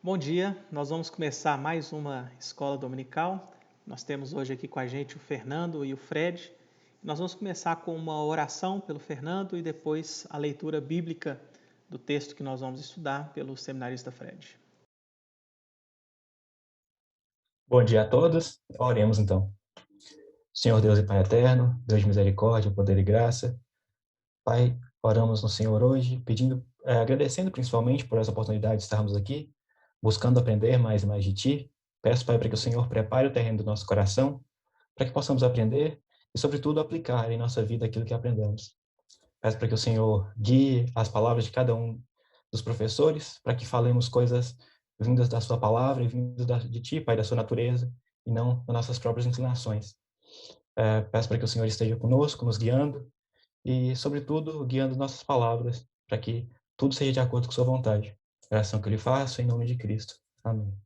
Bom dia, nós vamos começar mais uma escola dominical. Nós temos hoje aqui com a gente o Fernando e o Fred. Nós vamos começar com uma oração pelo Fernando e depois a leitura bíblica do texto que nós vamos estudar pelo seminarista Fred. Bom dia a todos. Oremos então. Senhor Deus e Pai eterno, Deus de misericórdia, poder e graça. Pai, oramos no Senhor hoje, agradecendo principalmente por essa oportunidade de estarmos aqui, buscando aprender mais e mais de Ti. Peço, Pai, para que o Senhor prepare o terreno do nosso coração, para que possamos aprender e, sobretudo, aplicar em nossa vida aquilo que aprendemos. Peço para que o Senhor guie as palavras de cada um dos professores, para que falemos coisas vindas da Sua palavra e vindas de Ti, Pai, da Sua natureza, e não das nossas próprias inclinações. Peço para que o Senhor esteja conosco, nos guiando e, sobretudo, guiando nossas palavras, para que tudo seja de acordo com Sua vontade. Oração que eu lhe faço em nome de Cristo. Amém.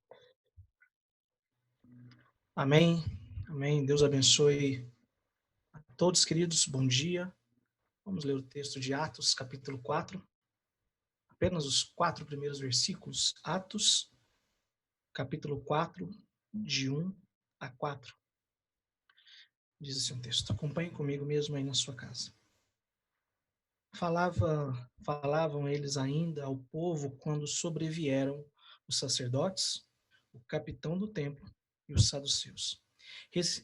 Amém. Amém. Deus abençoe a todos, queridos. Bom dia. Vamos ler o texto de Atos, capítulo 4. Apenas os 4 primeiros versículos. Atos, capítulo 4, de 1 a 4. Diz assim o texto. Acompanhe comigo mesmo aí na sua casa. Falavam eles ainda ao povo quando sobrevieram os sacerdotes, o capitão do templo e os saduceus.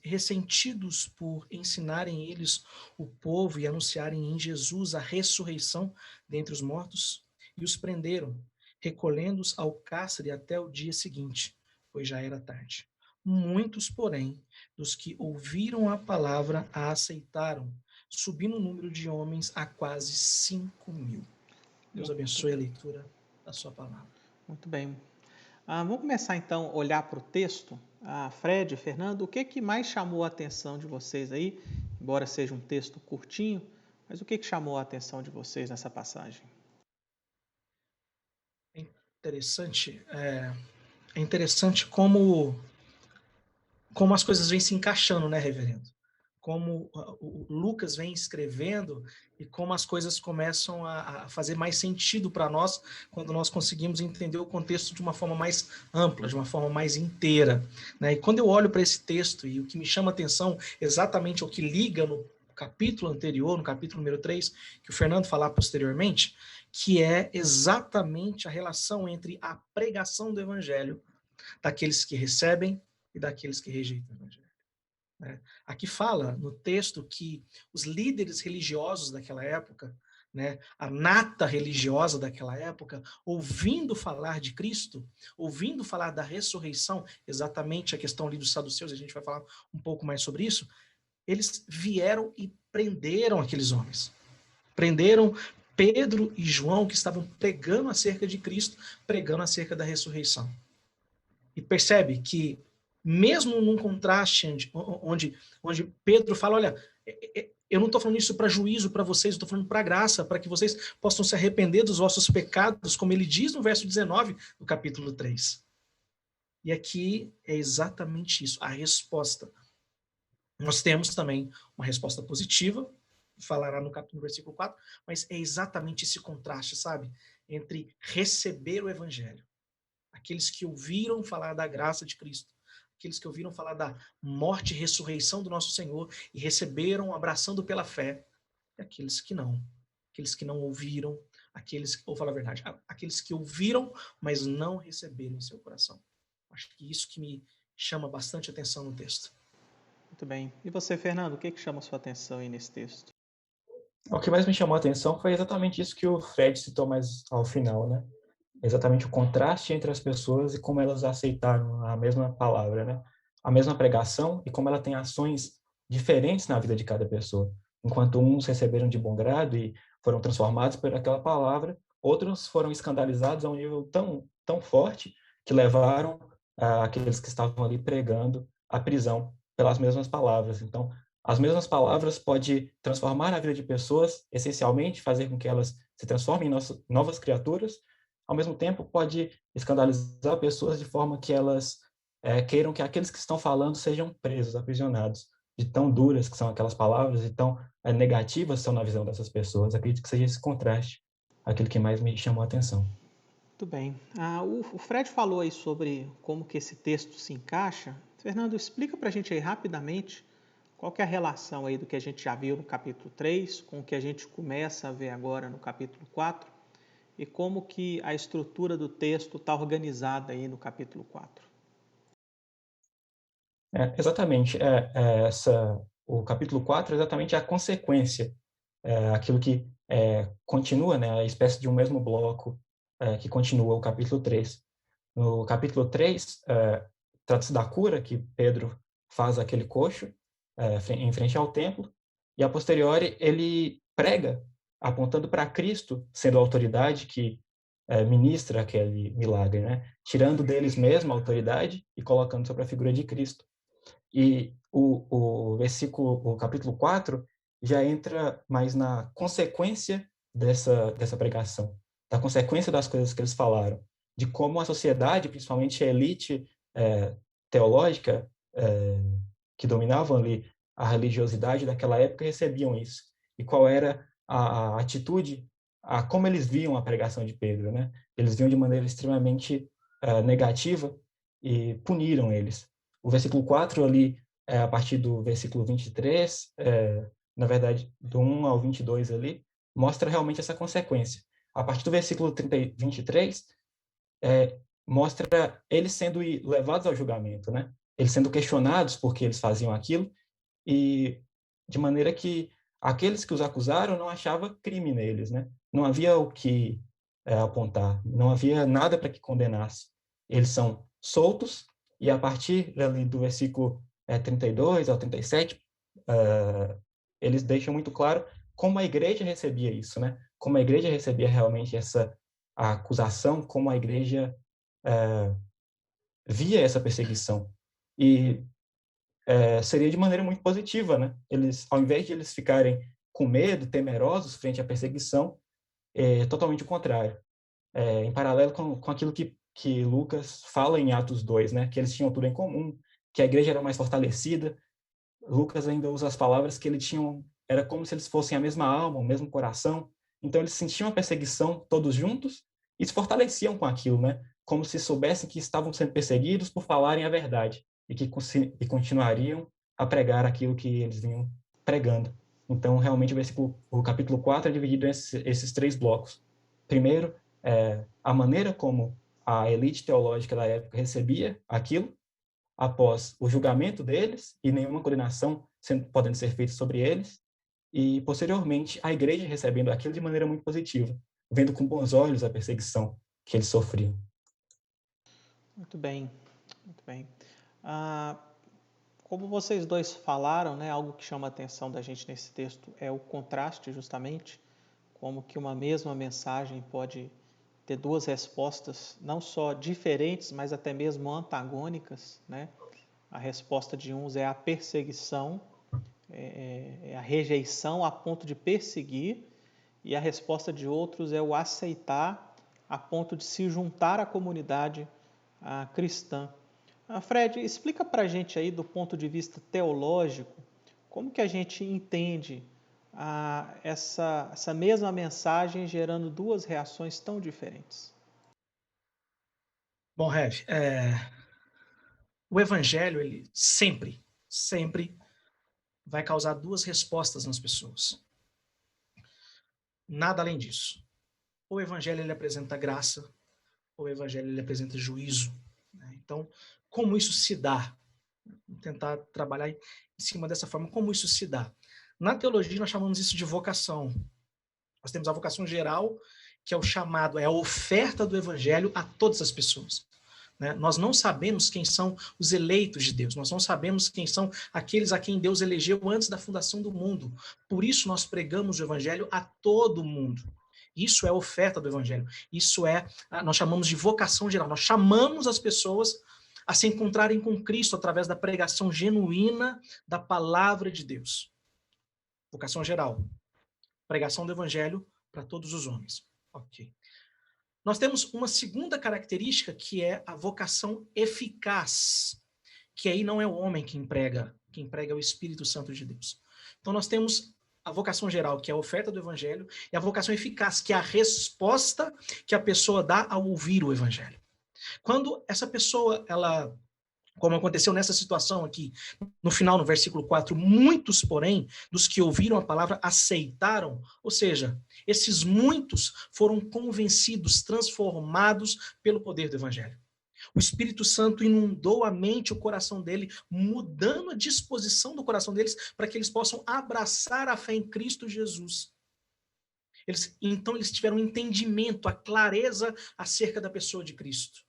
Ressentidos por ensinarem eles o povo e anunciarem em Jesus a ressurreição dentre os mortos, e os prenderam, recolhendo-os ao cárcere até o dia seguinte, pois já era tarde. Muitos, porém, dos que ouviram a palavra a aceitaram, subindo o número de homens a quase 5.000. Deus abençoe a leitura da sua palavra. Muito bem. Vamos começar então a olhar para o texto. Fred, Fernando, o que mais chamou a atenção de vocês aí? Embora seja um texto curtinho, mas o que chamou a atenção de vocês nessa passagem? É interessante como as coisas vêm se encaixando, né, reverendo? Como o Lucas vem escrevendo e como as coisas começam a fazer mais sentido para nós quando nós conseguimos entender o contexto de uma forma mais ampla, de uma forma mais inteira, né? E quando eu olho para esse texto e o que me chama a atenção exatamente é o que liga no capítulo anterior, no capítulo número 3, que o Fernando falar posteriormente, que é exatamente a relação entre a pregação do evangelho daqueles que recebem e daqueles que rejeitam o evangelho. Aqui fala no texto que os líderes religiosos daquela época, né, a nata religiosa daquela época, ouvindo falar de Cristo, ouvindo falar da ressurreição, exatamente a questão ali dos saduceus, a gente vai falar um pouco mais sobre isso, eles vieram e prenderam aqueles homens. Prenderam Pedro e João, que estavam pregando acerca de Cristo, pregando acerca da ressurreição. E percebe que mesmo num contraste onde Pedro fala, olha, eu não estou falando isso para juízo para vocês, eu estou falando para graça, para que vocês possam se arrepender dos vossos pecados, como ele diz no verso 19 do capítulo 3. E aqui é exatamente isso, a resposta. Nós temos também uma resposta positiva, falará no versículo 4, mas é exatamente esse contraste, sabe? Entre receber o evangelho, aqueles que ouviram falar da graça de Cristo, aqueles que ouviram falar da morte e ressurreição do nosso Senhor e receberam, abraçando pela fé, e aqueles que não ouviram, ou falar a verdade, aqueles que ouviram, mas não receberam em seu coração. Acho que isso que me chama bastante atenção no texto. Muito bem. E você, Fernando, o que chama a sua atenção aí nesse texto? O que mais me chamou a atenção foi exatamente isso que o Fred citou mais ao final, né? Exatamente o contraste entre as pessoas e como elas aceitaram a mesma palavra, né? A mesma pregação e como ela tem ações diferentes na vida de cada pessoa. Enquanto uns receberam de bom grado e foram transformados por aquela palavra, outros foram escandalizados a um nível tão forte que levaram aqueles que estavam ali pregando à prisão pelas mesmas palavras. Então, as mesmas palavras podem transformar a vida de pessoas, essencialmente fazer com que elas se transformem em novas criaturas, ao mesmo tempo pode escandalizar pessoas de forma que elas queiram que aqueles que estão falando sejam presos, aprisionados, de tão duras que são aquelas palavras e tão negativas são na visão dessas pessoas. Acredito que seja esse contraste aquilo que mais me chamou a atenção. Muito bem. O Fred falou aí sobre como que esse texto se encaixa. Fernando, explica para a gente aí rapidamente qual que é a relação aí do que a gente já viu no capítulo 3 com o que a gente começa a ver agora no capítulo 4 e como que a estrutura do texto está organizada aí no capítulo 4. Exatamente. O capítulo 4 é exatamente a consequência, aquilo que continua, né, a espécie de um mesmo bloco que continua o capítulo 3. No capítulo 3, trata-se da cura que Pedro faz àquele coxo em frente ao templo, e a posteriori ele prega apontando para Cristo, sendo a autoridade que ministra aquele milagre, né? Tirando deles mesmo a autoridade e colocando sobre a figura de Cristo. E o capítulo 4 já entra mais na consequência dessa pregação, da consequência das coisas que eles falaram, de como a sociedade, principalmente a elite teológica que dominavam ali a religiosidade daquela época, recebiam isso. E qual era a atitude, como eles viam a pregação de Pedro, né? Eles viam de maneira extremamente negativa e puniram eles. O versículo 4 ali, a partir do versículo 23, na verdade, do 1 ao 22 ali, mostra realmente essa consequência. A partir do versículo 23, mostra eles sendo levados ao julgamento, né? Eles sendo questionados por que eles faziam aquilo, e de maneira que aqueles que os acusaram não achavam crime neles, né? Não havia o que apontar, não havia nada para que condenasse. Eles são soltos, e a partir ali do versículo 32 ao 37, eles deixam muito claro como a igreja recebia isso, né? Como a igreja recebia realmente a acusação, como a igreja via essa perseguição. E seria de maneira muito positiva, né? Eles, ao invés de eles ficarem com medo, temerosos frente à perseguição, é totalmente o contrário. Em paralelo com aquilo que Lucas fala em Atos 2, né? Que eles tinham tudo em comum, que a igreja era mais fortalecida. Lucas ainda usa as palavras que eles tinham, era como se eles fossem a mesma alma, o mesmo coração. Então eles sentiam a perseguição todos juntos e se fortaleciam com aquilo, né? Como se soubessem que estavam sendo perseguidos por falarem a verdade e que continuariam a pregar aquilo que eles vinham pregando. Então, realmente, o capítulo 4 é dividido em esses três blocos. Primeiro, a maneira como a elite teológica da época recebia aquilo, após o julgamento deles e nenhuma condenação podendo ser feita sobre eles, e, posteriormente, a igreja recebendo aquilo de maneira muito positiva, vendo com bons olhos a perseguição que eles sofriam. Muito bem, muito bem. Como vocês dois falaram, né, algo que chama a atenção da gente nesse texto é o contraste, justamente, como que uma mesma mensagem pode ter duas respostas, não só diferentes, mas até mesmo antagônicas, né? A resposta de uns é a perseguição, é a rejeição a ponto de perseguir, e a resposta de outros é o aceitar a ponto de se juntar à comunidade cristã. Fred, explica para a gente aí do ponto de vista teológico, como que a gente entende essa mesma mensagem gerando duas reações tão diferentes? Bom, Rev, o evangelho, ele sempre vai causar duas respostas nas pessoas. Nada além disso. Ou o evangelho ele apresenta graça, ou o evangelho ele apresenta juízo. Né? Então, como isso se dá? Vou tentar trabalhar em cima dessa forma. Como isso se dá? Na teologia, nós chamamos isso de vocação. Nós temos a vocação geral, que é o chamado, é a oferta do evangelho a todas as pessoas. Né? Nós não sabemos quem são os eleitos de Deus, nós não sabemos quem são aqueles a quem Deus elegeu antes da fundação do mundo. Por isso nós pregamos o evangelho a todo mundo. Isso é oferta do evangelho. Isso nós chamamos de vocação geral. Nós chamamos as pessoas a se encontrarem com Cristo através da pregação genuína da palavra de Deus. Vocação geral. Pregação do evangelho para todos os homens. Ok. Nós temos uma segunda característica que é a vocação eficaz, que aí não é o homem quem prega é o Espírito Santo de Deus. Então nós temos a vocação geral, que é a oferta do evangelho, e a vocação eficaz, que é a resposta que a pessoa dá ao ouvir o evangelho. Quando essa pessoa, ela, como aconteceu nessa situação aqui, no final, no versículo 4, muitos, porém, dos que ouviram a palavra aceitaram, ou seja, esses muitos foram convencidos, transformados pelo poder do evangelho. O Espírito Santo inundou a mente, o coração dele, mudando a disposição do coração deles para que eles possam abraçar a fé em Cristo Jesus. Então eles tiveram um entendimento, a clareza acerca da pessoa de Cristo.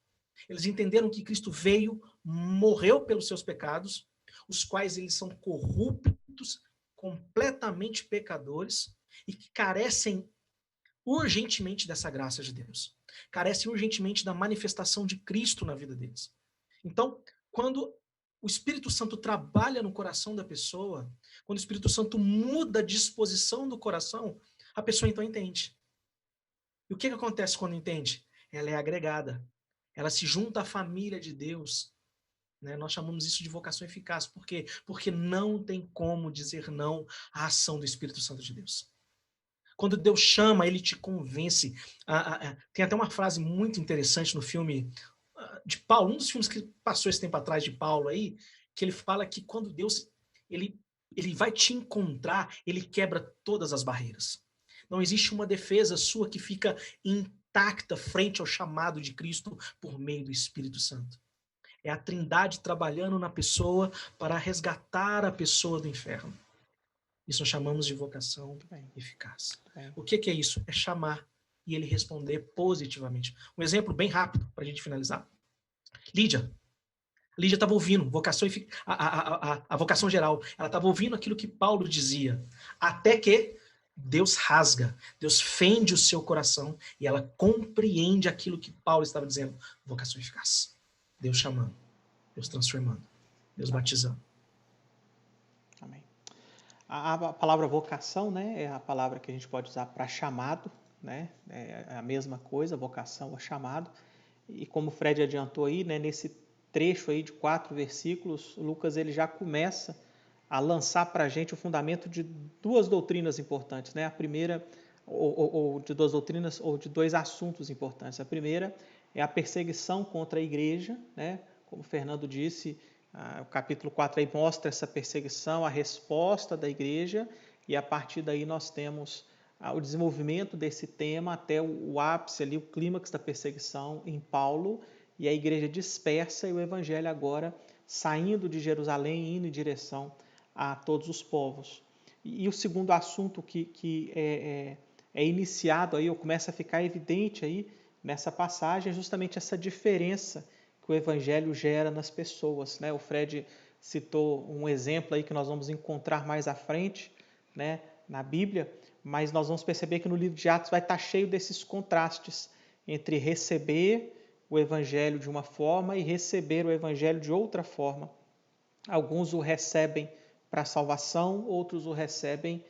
Eles entenderam que Cristo veio, morreu pelos seus pecados, os quais eles são corruptos, completamente pecadores e que carecem urgentemente dessa graça de Deus. Carecem urgentemente da manifestação de Cristo na vida deles. Então, quando o Espírito Santo trabalha no coração da pessoa, quando o Espírito Santo muda a disposição do coração, a pessoa então entende. E o que acontece quando entende? Ela é agregada. Ela se junta à família de Deus. Né? Nós chamamos isso de vocação eficaz. Por quê? Porque não tem como dizer não à ação do Espírito Santo de Deus. Quando Deus chama, ele te convence. Tem até uma frase muito interessante no filme de Paulo, um dos filmes que passou esse tempo atrás de Paulo aí, que ele fala que quando Deus ele vai te encontrar, ele quebra todas as barreiras. Não existe uma defesa sua que fica intacta frente ao chamado de Cristo por meio do Espírito Santo. É a Trindade trabalhando na pessoa para resgatar a pessoa do inferno. Isso nós chamamos de vocação eficaz. O que é isso? É chamar e ele responder positivamente. Um exemplo bem rápido para a gente finalizar. Lídia estava ouvindo a vocação geral. Ela estava ouvindo aquilo que Paulo dizia. Até que Deus rasga, Deus fende o seu coração e ela compreende aquilo que Paulo estava dizendo. Vocação eficaz. Deus chamando, Deus transformando, Deus batizando. Amém. A palavra vocação, né, é a palavra que a gente pode usar para chamado, né, é a mesma coisa, vocação ou chamado. E como o Fred adiantou aí, né, nesse trecho aí de 4 versículos, Lucas ele já começa a lançar para a gente o fundamento de 2 doutrinas importantes, né? A primeira, ou de 2 doutrinas, ou de 2 assuntos importantes. A primeira é a perseguição contra a igreja, né? Como o Fernando disse, o capítulo 4 aí mostra essa perseguição, a resposta da igreja, e a partir daí nós temos o desenvolvimento desse tema até o ápice ali, o clímax da perseguição em Paulo, e a igreja dispersa e o evangelho agora saindo de Jerusalém e indo em direção a todos os povos. E o segundo assunto que é iniciado aí, ou começa a ficar evidente aí nessa passagem, é justamente essa diferença que o evangelho gera nas pessoas, né? O Fred citou um exemplo aí que nós vamos encontrar mais à frente, né, na Bíblia, mas nós vamos perceber que no livro de Atos vai estar cheio desses contrastes entre receber o evangelho de uma forma e receber o evangelho de outra forma. Alguns o recebem para a salvação, outros o recebem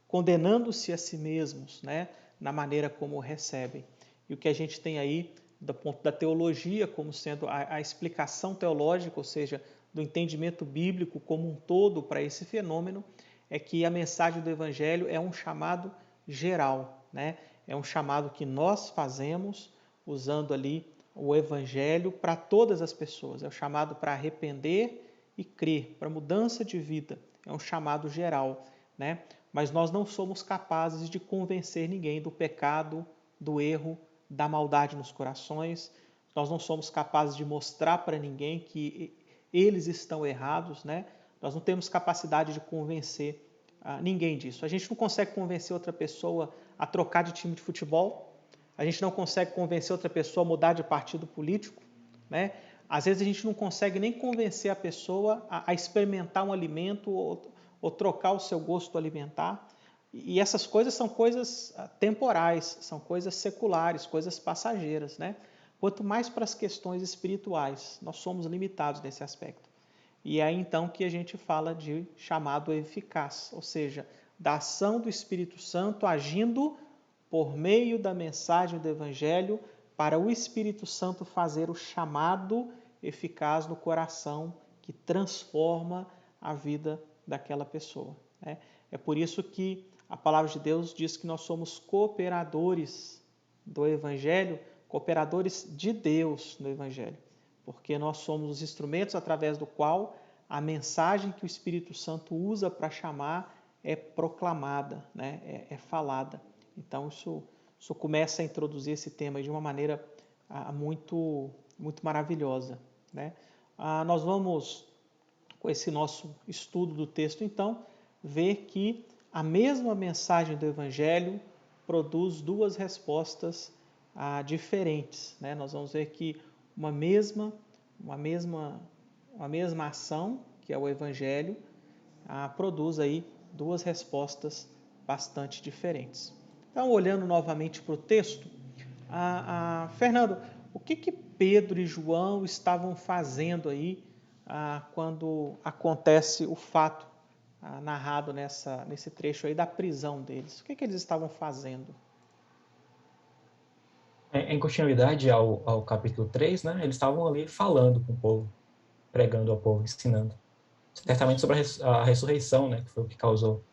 condenando-se a si mesmos, né, na maneira como o recebem. E o que a gente tem aí, do ponto da teologia, como sendo a explicação teológica, ou seja, do entendimento bíblico como um todo para esse fenômeno, é que a mensagem do Evangelho é um chamado geral, né? É um chamado que nós fazemos usando ali o Evangelho para todas as pessoas. É um chamado para arrepender e crer, para mudança de vida. É um chamado geral, né? Mas nós não somos capazes de convencer ninguém do pecado, do erro, da maldade nos corações. Nós não somos capazes de mostrar para ninguém que eles estão errados, né? Nós não temos capacidade de convencer ninguém disso. A gente não consegue convencer outra pessoa a trocar de time de futebol. A gente não consegue convencer outra pessoa a mudar de partido político, né? Às vezes a gente não consegue nem convencer a pessoa a experimentar um alimento ou trocar o seu gosto alimentar. E essas coisas são coisas temporais, são coisas seculares, coisas passageiras, né? Quanto mais para as questões espirituais, nós somos limitados nesse aspecto. E é aí então que a gente fala de chamado eficaz, ou seja, da ação do Espírito Santo agindo por meio da mensagem do Evangelho para o Espírito Santo fazer o chamado eficaz no coração que transforma a vida daquela pessoa, né? É por isso que a palavra de Deus diz que nós somos cooperadores do Evangelho, cooperadores de Deus no Evangelho, porque nós somos os instrumentos através do qual a mensagem que o Espírito Santo usa para chamar é proclamada, né? É falada. Então, isso começa a introduzir esse tema de uma maneira muito, muito maravilhosa, né? Nós vamos, com esse nosso estudo do texto, então, ver que a mesma mensagem do Evangelho produz duas respostas diferentes, né? Nós vamos ver que uma mesma ação, que é o Evangelho, produz aí duas respostas bastante diferentes. Então, olhando novamente para o texto, Fernando, o que Pedro e João estavam fazendo aí quando acontece o fato narrado nesse trecho aí da prisão deles? O que eles estavam fazendo? Em continuidade ao capítulo 3, né, eles estavam ali falando com o povo, pregando ao povo, ensinando. Certamente sobre a ressurreição, né, que foi o que causou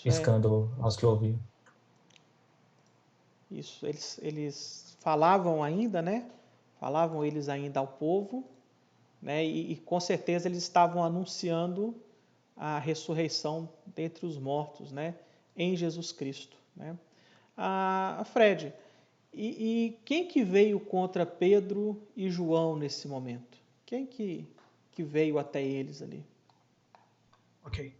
escândalo aos que ouviam. Isso, eles falavam ainda, né? Falavam eles ainda ao povo, né? E com certeza eles estavam anunciando a ressurreição dentre os mortos, né? Em Jesus Cristo, né? Fred, e quem que veio contra Pedro e João nesse momento? Quem que veio até eles ali? Ok.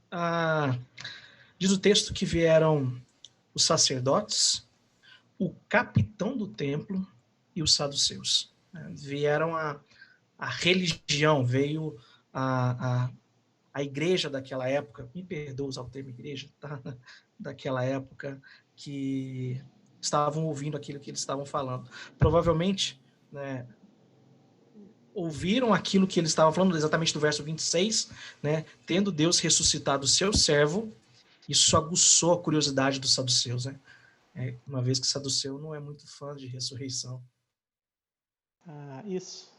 Diz o texto que vieram os sacerdotes, o capitão do templo e os saduceus. Vieram a religião, veio a igreja daquela época, me perdoa usar o termo igreja, tá? Daquela época, que estavam ouvindo aquilo que eles estavam falando. Provavelmente, né, ouviram aquilo que eles estavam falando, exatamente do verso 26, né? Tendo Deus ressuscitado o seu servo, isso aguçou a curiosidade dos saduceus, né? Uma vez que saduceu não é muito fã de ressurreição. Isso.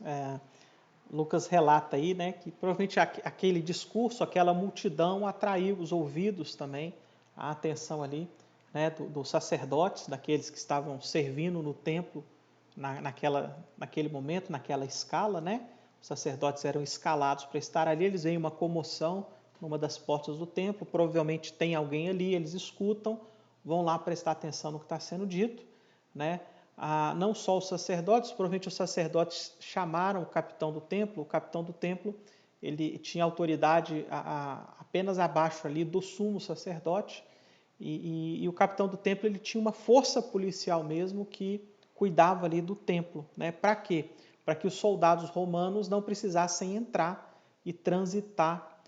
Lucas relata aí, né, que provavelmente aquele discurso, aquela multidão atraiu os ouvidos também, a atenção ali, né, dos sacerdotes, daqueles que estavam servindo no templo naquele momento, naquela escala, né? Os sacerdotes eram escalados para estar ali, eles veem uma comoção numa das portas do templo, provavelmente tem alguém ali, eles escutam, vão lá prestar atenção no que está sendo dito, né? Não só os sacerdotes, provavelmente os sacerdotes chamaram o capitão do templo ele tinha autoridade apenas abaixo ali do sumo sacerdote, e o capitão do templo ele tinha uma força policial mesmo que cuidava ali do templo, né? Para quê? Para que os soldados romanos não precisassem entrar e transitar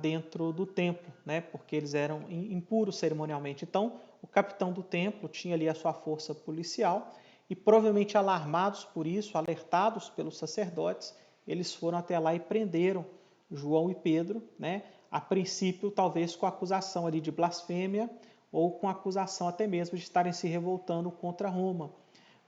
dentro do templo, né? Porque eles eram impuros cerimonialmente. Então, o capitão do templo tinha ali a sua força policial e provavelmente alarmados por isso, alertados pelos sacerdotes, eles foram até lá e prenderam João e Pedro, né? A princípio, talvez com acusação ali de blasfêmia ou com acusação até mesmo de estarem se revoltando contra Roma.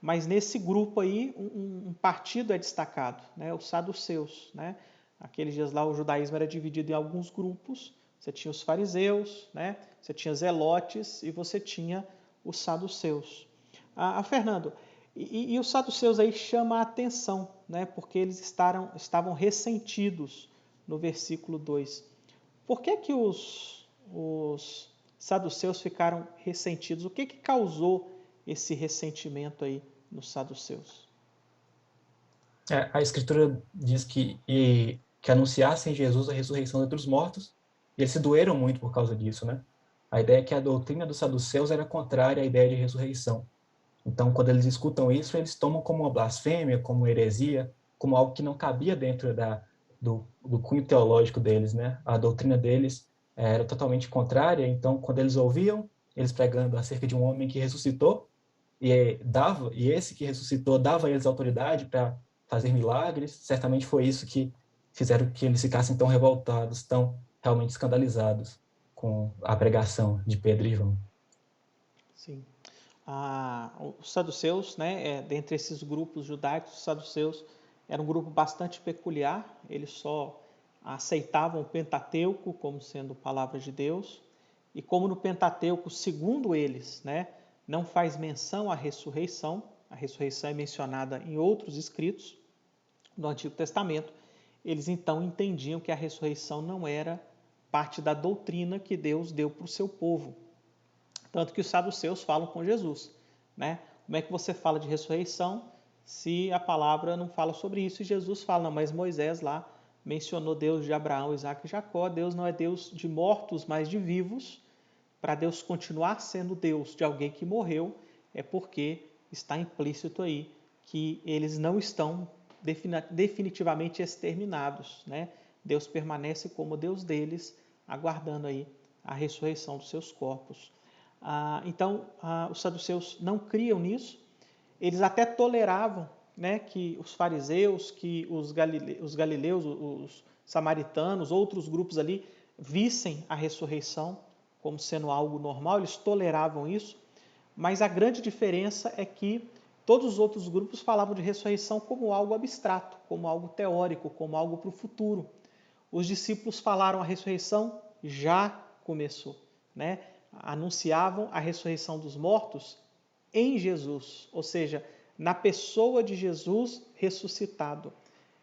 Mas nesse grupo aí, um partido é destacado, né? Os saduceus, né? Aqueles dias lá o judaísmo era dividido em alguns grupos. Você tinha os fariseus, né? Você tinha zelotes e você tinha os saduceus. Fernando, e os saduceus aí chama a atenção, né? Porque eles estavam ressentidos no versículo 2. Por que os saduceus ficaram ressentidos? O que causou esse ressentimento aí nos saduceus? A Escritura diz que anunciassem Jesus a ressurreição dentre os mortos, e eles se doeram muito por causa disso, né? A ideia é que a doutrina dos saduceus era contrária à ideia de ressurreição. Então, quando eles escutam isso, eles tomam como uma blasfêmia, como uma heresia, como algo que não cabia dentro do cunho teológico deles, né? A doutrina deles era totalmente contrária. Então, quando eles ouviam eles pregando acerca de um homem que ressuscitou, e esse que ressuscitou dava a eles autoridade para fazer milagres, certamente foi isso que fizeram que eles ficassem tão revoltados, tão realmente escandalizados com a pregação de Pedro e João. Sim. Os saduceus, né, dentre esses grupos judaicos, os saduceus era um grupo bastante peculiar, eles só aceitavam o Pentateuco como sendo palavra de Deus, e como no Pentateuco, segundo eles, né, não faz menção à ressurreição, a ressurreição é mencionada em outros escritos do Antigo Testamento, eles então entendiam que a ressurreição não era parte da doutrina que Deus deu para o seu povo. Tanto que os saduceus falam com Jesus, né? Como é que você fala de ressurreição se a palavra não fala sobre isso? E Jesus fala, não, mas Moisés lá mencionou Deus de Abraão, Isaac e Jacó. Deus não é Deus de mortos, mas de vivos. Para Deus continuar sendo Deus de alguém que morreu, é porque está implícito aí que eles não estão definitivamente exterminados, né? Deus permanece como Deus deles, aguardando aí a ressurreição dos seus corpos. Então, os saduceus não criam nisso, eles até toleravam, né, que os fariseus, que os galileus, os samaritanos, outros grupos ali, vissem a ressurreição como sendo algo normal, eles toleravam isso, mas a grande diferença é que todos os outros grupos falavam de ressurreição como algo abstrato, como algo teórico, como algo para o futuro. Os discípulos falaram a ressurreição já começou, né? Anunciavam a ressurreição dos mortos em Jesus, ou seja, na pessoa de Jesus ressuscitado.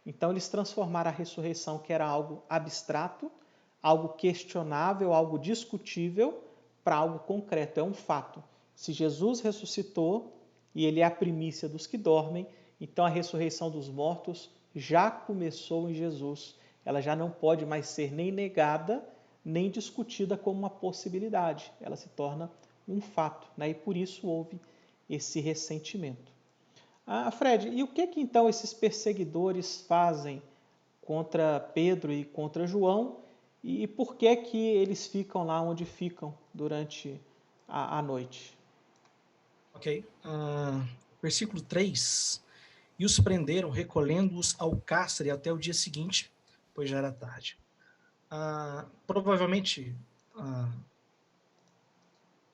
Então eles transformaram a ressurreição, que era algo abstrato, algo questionável, algo discutível, para algo concreto, é um fato. Se Jesus ressuscitou e ele é a primícia dos que dormem, então a ressurreição dos mortos já começou em Jesus. Ela já não pode mais ser nem negada, nem discutida como uma possibilidade. Ela se torna um fato, né? E por isso houve esse ressentimento. Fred, e o que então esses perseguidores fazem contra Pedro e contra João, e por que que eles ficam lá onde ficam durante a noite? Ok. Versículo 3. E os prenderam, recolhendo-os ao cárcere até o dia seguinte, pois já era tarde. Provavelmente,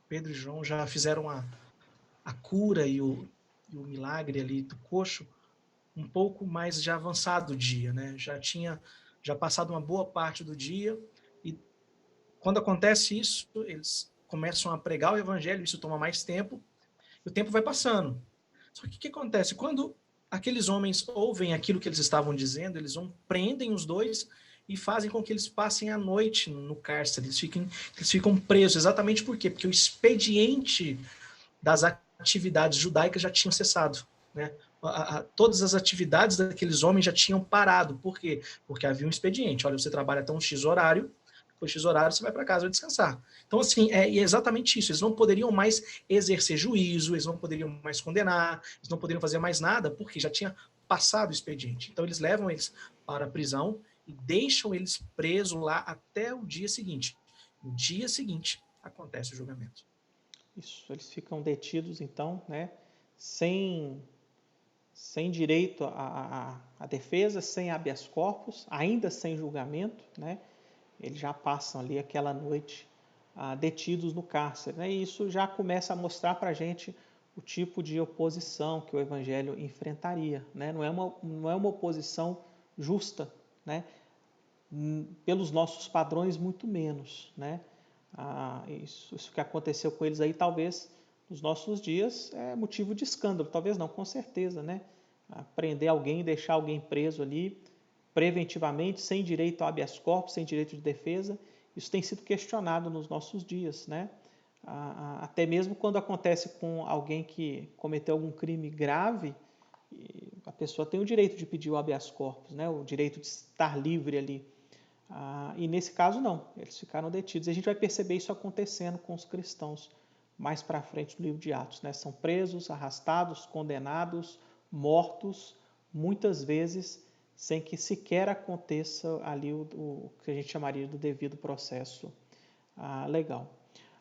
Pedro e João já fizeram a cura e o milagre ali do coxo um pouco mais já avançado o dia, né? Já tinha passado uma boa parte do dia, e quando acontece isso, eles começam a pregar o evangelho, isso toma mais tempo, e o tempo vai passando. Só que o que acontece? Quando aqueles homens ouvem aquilo que eles estavam dizendo, eles vão, prendem os dois e fazem com que eles passem a noite no cárcere, eles ficam presos. Exatamente por quê? Porque o expediente das atividades judaicas já tinham cessado, né? Todas as atividades daqueles homens já tinham parado. Por quê? Porque havia um expediente. Olha, você trabalha até um X horário, depois X horário você vai para casa, vai descansar. Então, assim, é exatamente isso. Eles não poderiam mais exercer juízo, eles não poderiam mais condenar, eles não poderiam fazer mais nada, porque já tinha passado o expediente. Então, eles levam eles para a prisão e deixam eles presos lá até o dia seguinte. No dia seguinte, acontece o julgamento. Isso, eles ficam detidos então, né, sem direito à defesa, sem habeas corpus, ainda sem julgamento, né? Eles já passam ali aquela noite detidos no cárcere, né? E isso já começa a mostrar para a gente o tipo de oposição que o Evangelho enfrentaria, né? Não é uma oposição justa, né? Pelos nossos padrões, muito menos, né? Isso que aconteceu com eles aí, talvez nos nossos dias é motivo de escândalo, talvez não, com certeza, né? Prender alguém, deixar alguém preso ali preventivamente, sem direito a habeas corpus, sem direito de defesa, isso tem sido questionado nos nossos dias, né? Até mesmo quando acontece com alguém que cometeu algum crime grave, a pessoa tem o direito de pedir o habeas corpus, né? O direito de estar livre ali. E nesse caso não, eles ficaram detidos. A gente vai perceber isso acontecendo com os cristãos mais para frente no livro de Atos, né? São presos, arrastados, condenados, mortos, muitas vezes sem que sequer aconteça ali o que a gente chamaria do devido processo legal.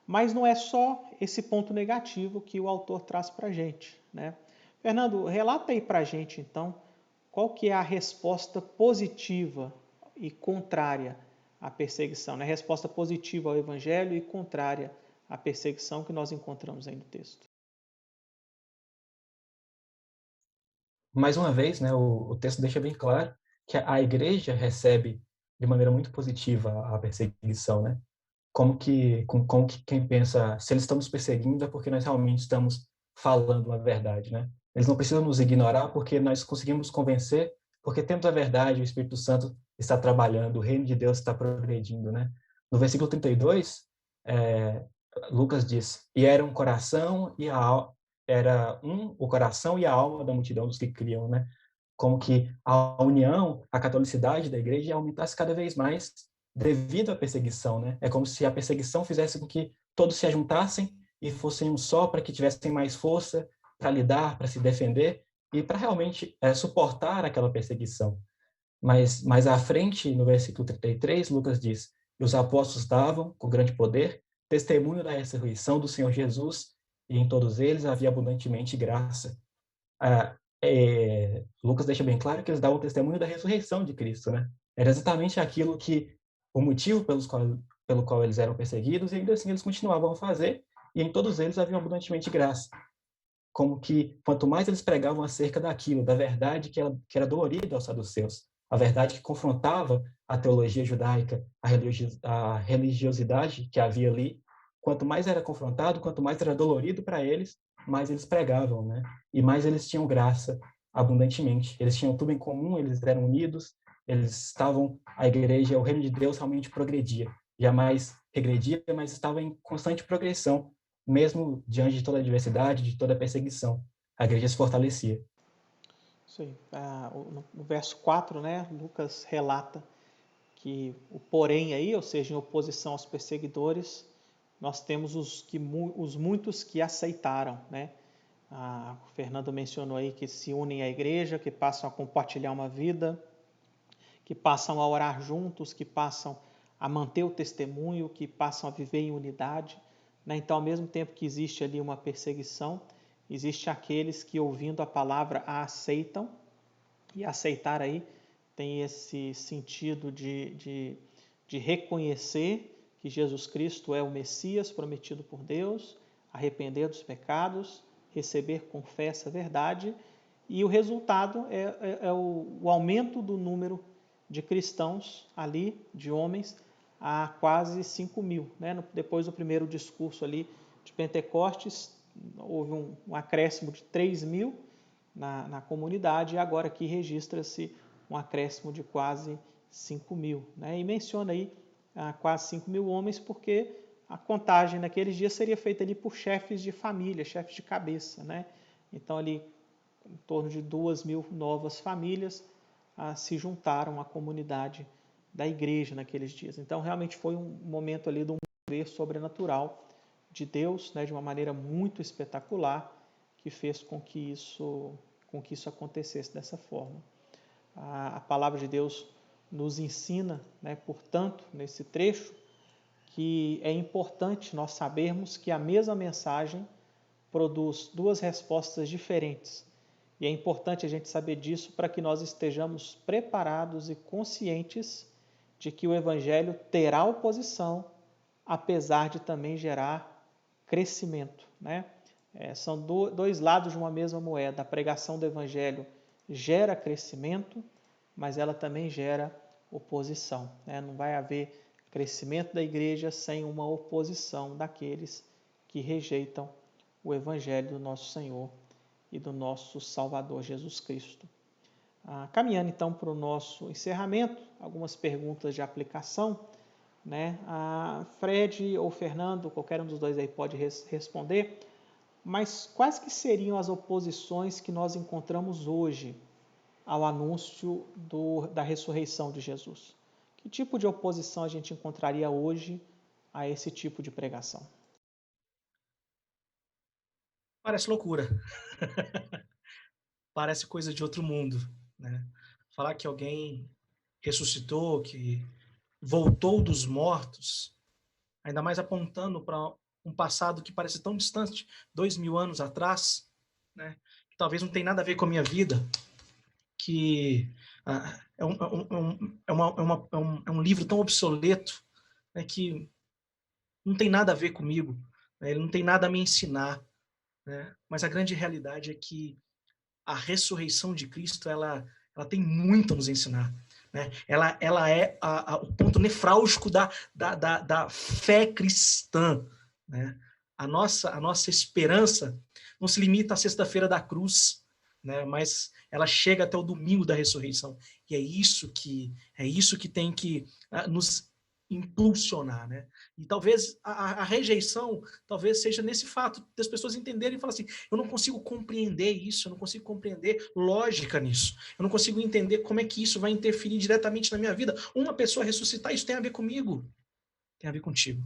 Mas não é só esse ponto negativo que o autor traz para a gente, né? Fernando, relata aí para a gente, então, qual que é a resposta positiva e contrária à perseguição, né? Resposta positiva ao Evangelho e contrária à perseguição que nós encontramos aí no texto. Mais uma vez, né, o texto deixa bem claro que a igreja recebe de maneira muito positiva a perseguição, né? Como que quem pensa, se eles estão nos perseguindo é porque nós realmente estamos falando a verdade, né? Eles não precisam nos ignorar porque nós conseguimos convencer, porque temos a verdade, o Espírito Santo está trabalhando, o reino de Deus está progredindo, né? No versículo 32, Lucas diz: "E era um coração e o coração e a alma da multidão dos que criam", né? Como que a união, a catolicidade da igreja aumentasse cada vez mais devido à perseguição, né? É como se a perseguição fizesse com que todos se ajuntassem e fossem um só para que tivessem mais força para lidar, para se defender e para realmente suportar aquela perseguição. Mas mais à frente, no versículo 33, Lucas diz: "E os apóstolos davam, com grande poder, testemunho da ressurreição do Senhor Jesus, e em todos eles havia abundantemente graça." Ah, Lucas deixa bem claro que eles davam testemunho da ressurreição de Cristo, né? Era exatamente aquilo que o motivo pelo qual eles eram perseguidos, e ainda assim eles continuavam a fazer, e em todos eles havia abundantemente graça. Como que quanto mais eles pregavam acerca daquilo, da verdade que era dolorida aos saduceus, a verdade que confrontava a teologia judaica, a religiosidade que havia ali, quanto mais era confrontado, quanto mais era dolorido para eles, mais eles pregavam, né? E mais eles tinham graça abundantemente. Eles tinham tudo em comum, eles eram unidos, a igreja, o reino de Deus realmente progredia. Jamais regredia, mas estava em constante progressão, mesmo diante de toda a adversidade, de toda a perseguição. A igreja se fortalecia. Isso aí. No verso 4, né, Lucas relata que o porém aí, ou seja, em oposição aos perseguidores, nós temos os muitos que aceitaram, né? O Fernando mencionou aí que se unem à igreja, que passam a compartilhar uma vida, que passam a orar juntos, que passam a manter o testemunho, que passam a viver em unidade, né? Então, ao mesmo tempo que existe ali uma perseguição, existe aqueles que, ouvindo a palavra, a aceitam, e aceitar aí tem esse sentido de reconhecer que Jesus Cristo é o Messias prometido por Deus, arrepender dos pecados, receber com fé essa verdade, e o resultado é o aumento do número de cristãos ali, de homens, a quase 5.000. Né? Depois do primeiro discurso ali de Pentecostes, houve um acréscimo de 3.000 na comunidade, e agora aqui registra-se um acréscimo de quase 5.000. Né? E menciona aí quase 5.000 homens, porque a contagem naqueles dias seria feita ali por chefes de família, chefes de cabeça. Né? Então, ali, em torno de 2.000 novas famílias se juntaram à comunidade da igreja naqueles dias. Então, realmente foi um momento ali de um mover sobrenatural de Deus, né, de uma maneira muito espetacular, que fez com que isso acontecesse dessa forma. A palavra de Deus nos ensina, né, portanto, nesse trecho, que é importante nós sabermos que a mesma mensagem produz duas respostas diferentes. E é importante a gente saber disso para que nós estejamos preparados e conscientes de que o Evangelho terá oposição, apesar de também gerar crescimento, né? São dois lados de uma mesma moeda. A pregação do Evangelho gera crescimento, mas ela também gera oposição. Né? Não vai haver crescimento da igreja sem uma oposição daqueles que rejeitam o Evangelho do nosso Senhor e do nosso Salvador Jesus Cristo. Caminhando então para o nosso encerramento, algumas perguntas de aplicação. Né? Fred ou Fernando, qualquer um dos dois aí pode responder. Mas quais que seriam as oposições que nós encontramos hoje ao anúncio da ressurreição de Jesus? Que tipo de oposição a gente encontraria hoje a esse tipo de pregação? Parece loucura. Parece coisa de outro mundo, né? Falar que alguém ressuscitou, que voltou dos mortos, ainda mais apontando para um passado que parece tão distante, 2.000 anos atrás, né? Que talvez não tenha nada a ver com a minha vida, que é um livro tão obsoleto, né, que não tem nada a ver comigo, né? Ele não tem nada a me ensinar. Né? Mas a grande realidade é que a ressurreição de Cristo ela tem muito a nos ensinar. né? Ela é o ponto nefrálgico da fé cristã, né? A nossa esperança não se limita à sexta-feira da cruz, né? Mas ela chega até o domingo da ressurreição. E é isso que tem que nos impulsionar, né? E talvez a rejeição talvez seja nesse fato das pessoas entenderem e falar assim, eu não consigo compreender isso, eu não consigo compreender lógica nisso, eu não consigo entender como é que isso vai interferir diretamente na minha vida. Uma pessoa ressuscitar, isso tem a ver comigo, tem a ver contigo.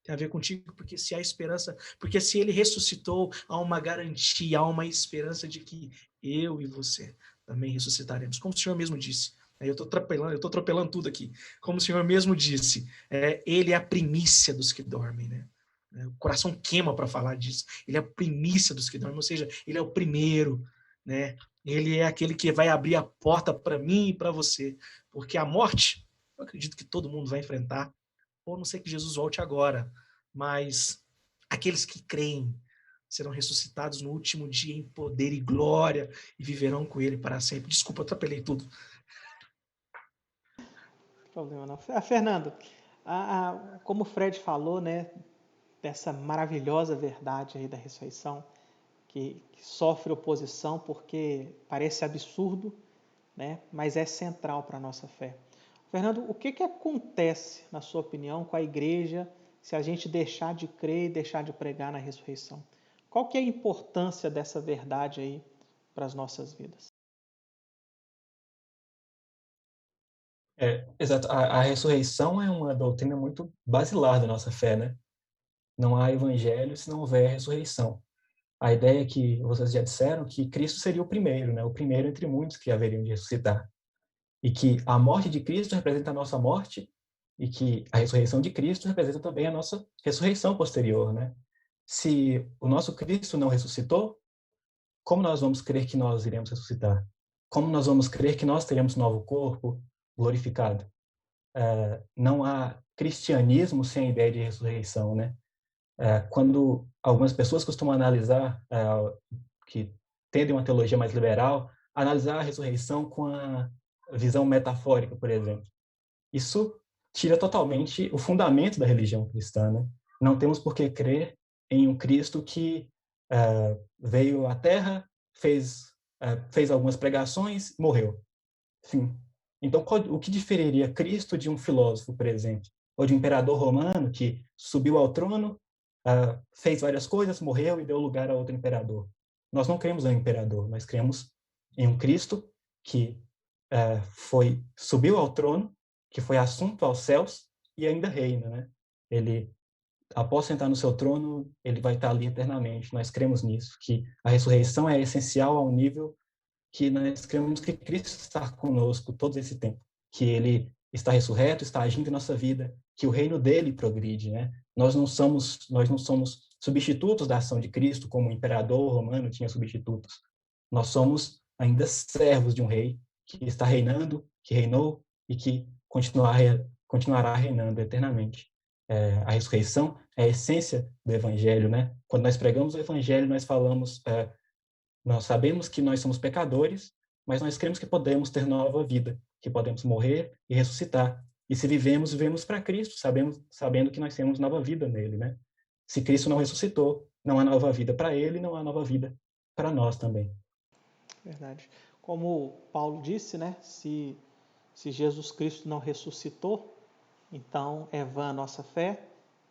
Tem a ver contigo, porque se há esperança, porque se ele ressuscitou, há uma garantia, há uma esperança de que eu e você também ressuscitaremos. Como o Senhor mesmo disse. Eu estou atropelando tudo aqui. Como o Senhor mesmo disse, ele é a primícia dos que dormem, né? O coração queima para falar disso. Ele é a primícia dos que dormem, ou seja, ele é o primeiro, né? Ele é aquele que vai abrir a porta para mim e para você. Porque a morte, eu acredito que todo mundo vai enfrentar, ou não sei que Jesus volte agora, mas aqueles que creem serão ressuscitados no último dia em poder e glória e viverão com ele para sempre. Desculpa, eu atropelei tudo. Problema não. Fernando, como o Fred falou, né, dessa maravilhosa verdade aí da ressurreição, que sofre oposição porque parece absurdo, né, mas é central para a nossa fé. Fernando, o que acontece, na sua opinião, com a igreja se a gente deixar de crer e deixar de pregar na ressurreição? Qual que é a importância dessa verdade aí para as nossas vidas? Exato. A ressurreição é uma doutrina muito basilar da nossa fé, né? Não há evangelho se não houver ressurreição. A ideia que vocês já disseram que Cristo seria o primeiro, né? O primeiro entre muitos que haveriam de ressuscitar. E que a morte de Cristo representa a nossa morte e que a ressurreição de Cristo representa também a nossa ressurreição posterior, né? Se o nosso Cristo não ressuscitou, como nós vamos crer que nós iremos ressuscitar? Como nós vamos crer que nós teremos um novo corpo glorificado? Não há cristianismo sem a ideia de ressurreição, né? Quando algumas pessoas costumam analisar, que tendem uma teologia mais liberal, analisar a ressurreição com a visão metafórica, por exemplo. Isso tira totalmente o fundamento da religião cristã, né? Não temos por que crer em um Cristo que veio à Terra, fez algumas pregações, morreu. Sim. Então, o que diferiria Cristo de um filósofo, por exemplo, ou de um imperador romano que subiu ao trono, fez várias coisas, morreu e deu lugar a outro imperador? Nós não cremos em um imperador, nós cremos em um Cristo que subiu ao trono, que foi assunto aos céus e ainda reina, né? Ele, após sentar no seu trono, ele vai estar ali eternamente. Nós cremos nisso, que a ressurreição é essencial ao nível que nós cremos que Cristo está conosco todo esse tempo, que ele está ressurreto, está agindo em nossa vida, que o reino dele progride, né? Nós não somos substitutos da ação de Cristo, como o imperador romano tinha substitutos. Nós somos ainda servos de um rei que está reinando, que reinou e que continuará reinando eternamente. A ressurreição é a essência do evangelho, né? Quando nós pregamos o evangelho, nós sabemos que nós somos pecadores, mas nós cremos que podemos ter nova vida, que podemos morrer e ressuscitar. E se vivemos, vivemos para Cristo, sabendo que nós temos nova vida nele, né? Se Cristo não ressuscitou, não há nova vida para ele, não há nova vida para nós também. Verdade. Como Paulo disse, né? Se Jesus Cristo não ressuscitou, então é vã a nossa fé,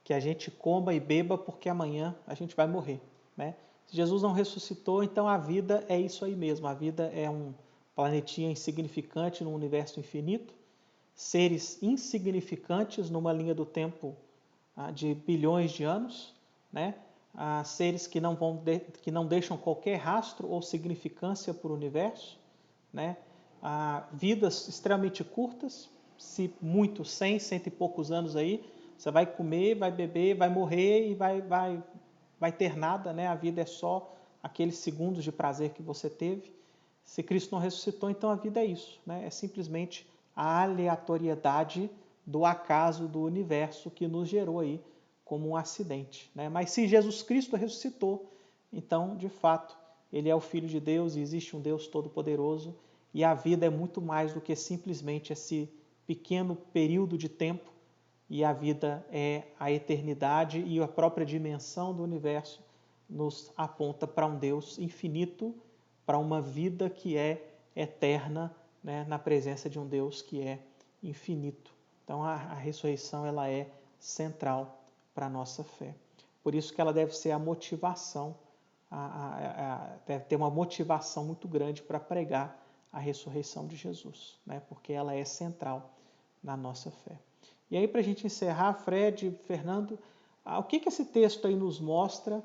que a gente coma e beba, porque amanhã a gente vai morrer, né? Se Jesus não ressuscitou, então a vida é isso aí mesmo. A vida é um planetinha insignificante no universo infinito, seres insignificantes numa linha do tempo de bilhões de anos, né? Seres que não deixam qualquer rastro ou significância para o universo, né? Vidas extremamente curtas, se muito 100, cento e poucos anos aí, você vai comer, vai beber, vai morrer e vai ter nada, né? A vida é só aqueles segundos de prazer que você teve. Se Cristo não ressuscitou, então a vida é isso, né? É simplesmente a aleatoriedade do acaso do universo que nos gerou aí como um acidente, né? Mas se Jesus Cristo ressuscitou, então, de fato, ele é o Filho de Deus e existe um Deus Todo-Poderoso E a vida é muito mais do que simplesmente esse pequeno período de tempo, e a vida é a eternidade, e a própria dimensão do universo nos aponta para um Deus infinito, para uma vida que é eterna, né, na presença de um Deus que é infinito. Então a ressurreição ela é central para a nossa fé. Por isso que ela deve ser a motivação, deve ter uma motivação muito grande para pregar a ressurreição de Jesus, né, porque ela é central na nossa fé. E aí, para a gente encerrar, Fred, Fernando, o que esse texto aí nos mostra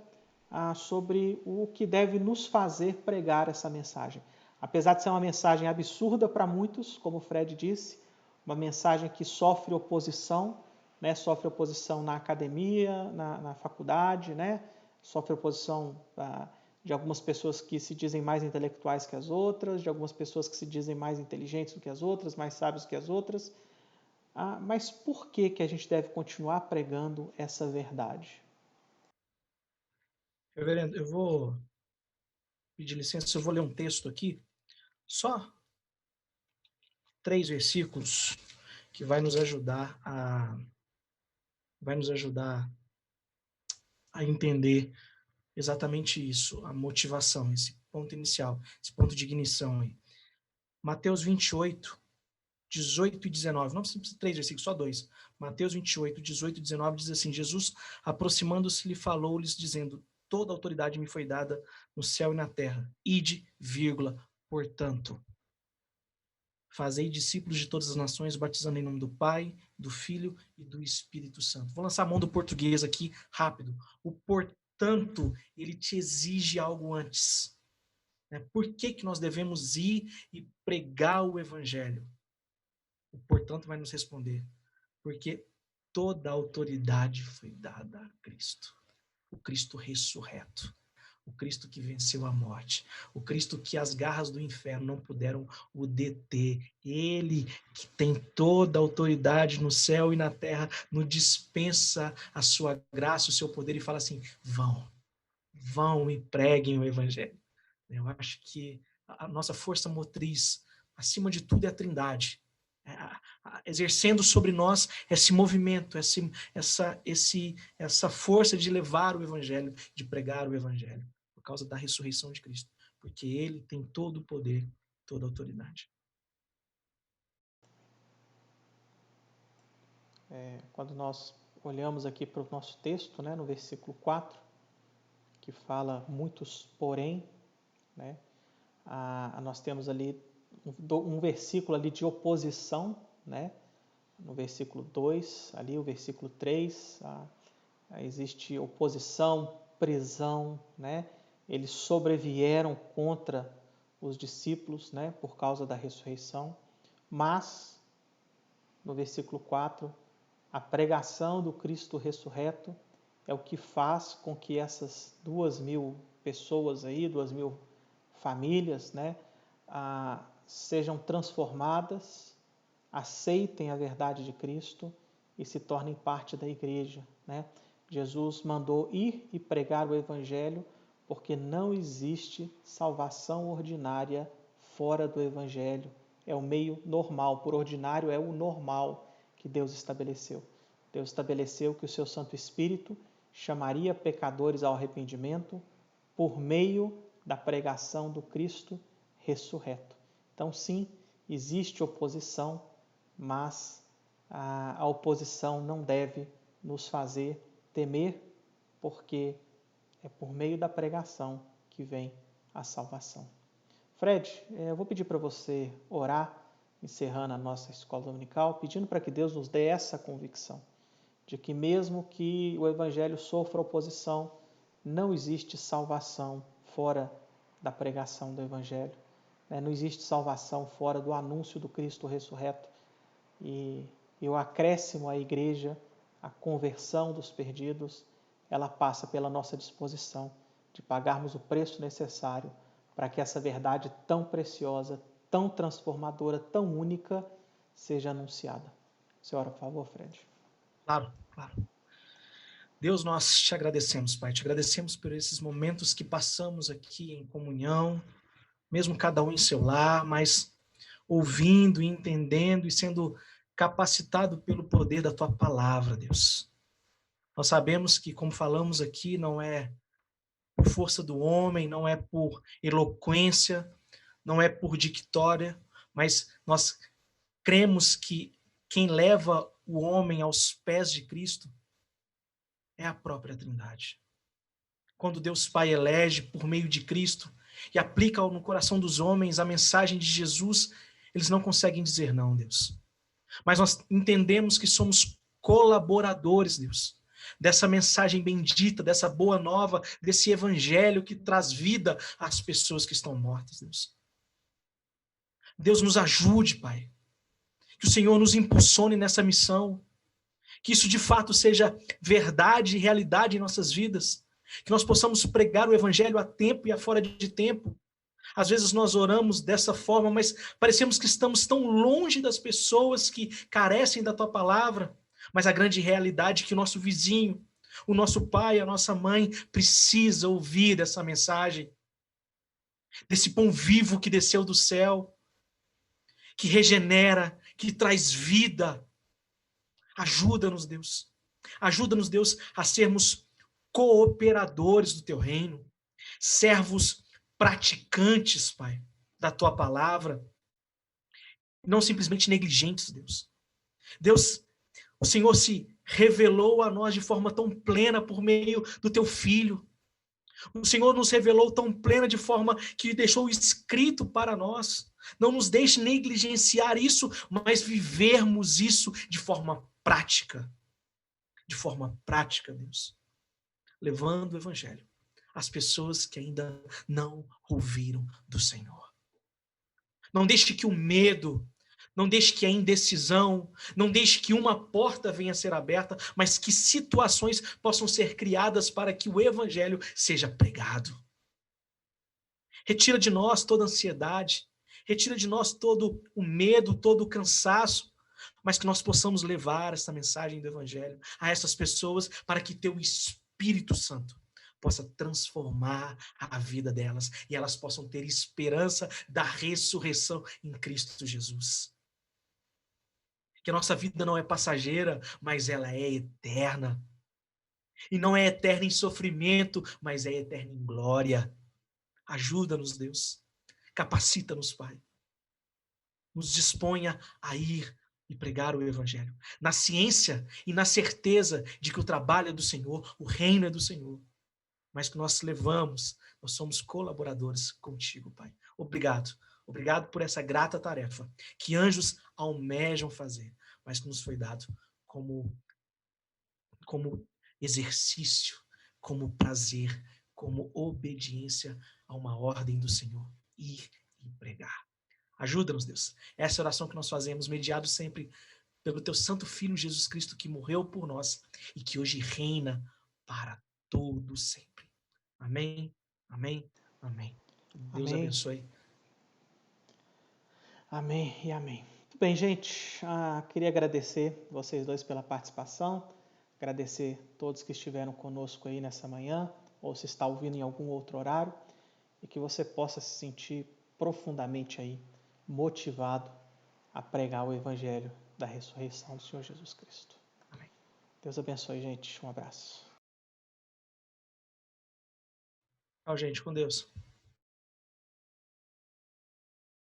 sobre o que deve nos fazer pregar essa mensagem? Apesar de ser uma mensagem absurda para muitos, como o Fred disse, uma mensagem que sofre oposição, né? Sofre oposição na academia, na faculdade, né? Sofre oposição de algumas pessoas que se dizem mais intelectuais que as outras, de algumas pessoas que se dizem mais inteligentes do que as outras, mais sábios que as outras. Mas por que a gente deve continuar pregando essa verdade? Reverendo, eu vou pedir licença, eu vou ler um texto aqui, só 3 versículos, que vai nos ajudar a entender exatamente isso, a motivação, esse ponto inicial, esse ponto de ignição aí. Mateus 28, 18 e 19, não precisa 3 versículos, só 2. Mateus 28, 18 e 19 diz assim: Jesus, aproximando-se, lhe falou-lhes, dizendo: toda autoridade me foi dada no céu e na terra. Ide, portanto, fazei discípulos de todas as nações, batizando em nome do Pai, do Filho e do Espírito Santo. Vou lançar a mão do português aqui, rápido. O portanto, ele te exige algo antes. Por que nós devemos ir e pregar o Evangelho? O portanto vai nos responder: porque toda a autoridade foi dada a Cristo. O Cristo ressurreto. O Cristo que venceu a morte. O Cristo que as garras do inferno não puderam o deter. Ele que tem toda a autoridade no céu e na terra, nos dispensa a sua graça, o seu poder e fala assim: vão e preguem o Evangelho. Eu acho que a nossa força motriz, acima de tudo, é a Trindade. Exercendo sobre nós esse movimento, essa força de levar o Evangelho, de pregar o Evangelho, por causa da ressurreição de Cristo, porque Ele tem todo o poder, toda a autoridade. Quando nós olhamos aqui para o nosso texto, né, no versículo 4, que fala muitos porém, né, nós temos ali um versículo ali de oposição, né, no versículo 2, ali o versículo 3, existe oposição, prisão, né, eles sobrevieram contra os discípulos, né, por causa da ressurreição, mas no versículo 4, a pregação do Cristo ressurreto é o que faz com que essas 2.000 pessoas aí, 2.000 famílias, né, sejam transformadas, aceitem a verdade de Cristo e se tornem parte da igreja, né? Jesus mandou ir e pregar o Evangelho porque não existe salvação ordinária fora do Evangelho. É o meio normal, por ordinário é o normal que Deus estabeleceu. Deus estabeleceu que o seu Santo Espírito chamaria pecadores ao arrependimento por meio da pregação do Cristo ressurreto. Então, sim, existe oposição, mas a oposição não deve nos fazer temer, porque é por meio da pregação que vem a salvação. Fred, eu vou pedir para você orar, encerrando a nossa escola dominical, pedindo para que Deus nos dê essa convicção, de que mesmo que o Evangelho sofra oposição, não existe salvação fora da pregação do Evangelho. Não existe salvação fora do anúncio do Cristo ressurreto. E o acréscimo à igreja, a conversão dos perdidos, ela passa pela nossa disposição de pagarmos o preço necessário para que essa verdade tão preciosa, tão transformadora, tão única, seja anunciada. Você ora, por favor, Fred. Claro. Deus, nós te agradecemos, Pai. Te agradecemos por esses momentos que passamos aqui em comunhão, mesmo cada um em seu lar, mas ouvindo, entendendo e sendo capacitado pelo poder da tua palavra, Deus. Nós sabemos que, como falamos aqui, não é por força do homem, não é por eloquência, não é por dictória, mas nós cremos que quem leva o homem aos pés de Cristo é a própria Trindade. Quando Deus Pai elege por meio de Cristo e aplica no coração dos homens a mensagem de Jesus, eles não conseguem dizer não, Deus. Mas nós entendemos que somos colaboradores, Deus, dessa mensagem bendita, dessa boa nova, desse evangelho que traz vida às pessoas que estão mortas, Deus. Deus nos ajude, Pai. Que o Senhor nos impulsione nessa missão. Que isso de fato seja verdade e realidade em nossas vidas. Que nós possamos pregar o evangelho a tempo e a fora de tempo. Às vezes nós oramos dessa forma, mas parecemos que estamos tão longe das pessoas que carecem da tua palavra. Mas a grande realidade é que o nosso vizinho, o nosso pai, a nossa mãe precisa ouvir essa mensagem. Desse pão vivo que desceu do céu, que regenera, que traz vida. Ajuda-nos, Deus. Ajuda-nos, Deus, a sermos cooperadores do teu reino, servos praticantes, Pai, da tua palavra, não simplesmente negligentes, Deus. Deus, o Senhor se revelou a nós de forma tão plena por meio do teu Filho. O Senhor nos revelou tão plena de forma que deixou escrito para nós. Não nos deixe negligenciar isso, mas vivermos isso de forma prática. De forma prática, Deus. Levando o evangelho às pessoas que ainda não ouviram do Senhor. Não deixe que o medo, não deixe que a indecisão, não deixe que uma porta venha a ser aberta, mas que situações possam ser criadas para que o evangelho seja pregado. Retira de nós toda a ansiedade, retira de nós todo o medo, todo o cansaço, mas que nós possamos levar essa mensagem do evangelho a essas pessoas para que teu Espírito Santo possa transformar a vida delas e elas possam ter esperança da ressurreição em Cristo Jesus. Que a nossa vida não é passageira, mas ela é eterna. E não é eterna em sofrimento, mas é eterna em glória. Ajuda-nos, Deus. Capacita-nos, Pai. Nos disponha a ir e pregar o evangelho, na ciência e na certeza de que o trabalho é do Senhor, o reino é do Senhor, mas que nós levamos, nós somos colaboradores contigo, Pai. Obrigado. Obrigado por essa grata tarefa que anjos almejam fazer, mas que nos foi dado como exercício, como prazer, como obediência a uma ordem do Senhor, ir e pregar. Ajuda-nos, Deus. Essa é a oração que nós fazemos, mediado sempre pelo teu santo Filho Jesus Cristo, que morreu por nós e que hoje reina para todo sempre. Amém, amém, amém. Deus Amém. abençoe. Amém e amém. Muito bem, gente. Queria agradecer vocês dois pela participação, agradecer todos que estiveram conosco aí nessa manhã, ou se está ouvindo em algum outro horário, e que você possa se sentir profundamente aí motivado a pregar o evangelho da ressurreição do Senhor Jesus Cristo. Amém. Deus abençoe, gente. Um abraço. Tchau, gente. Com Deus.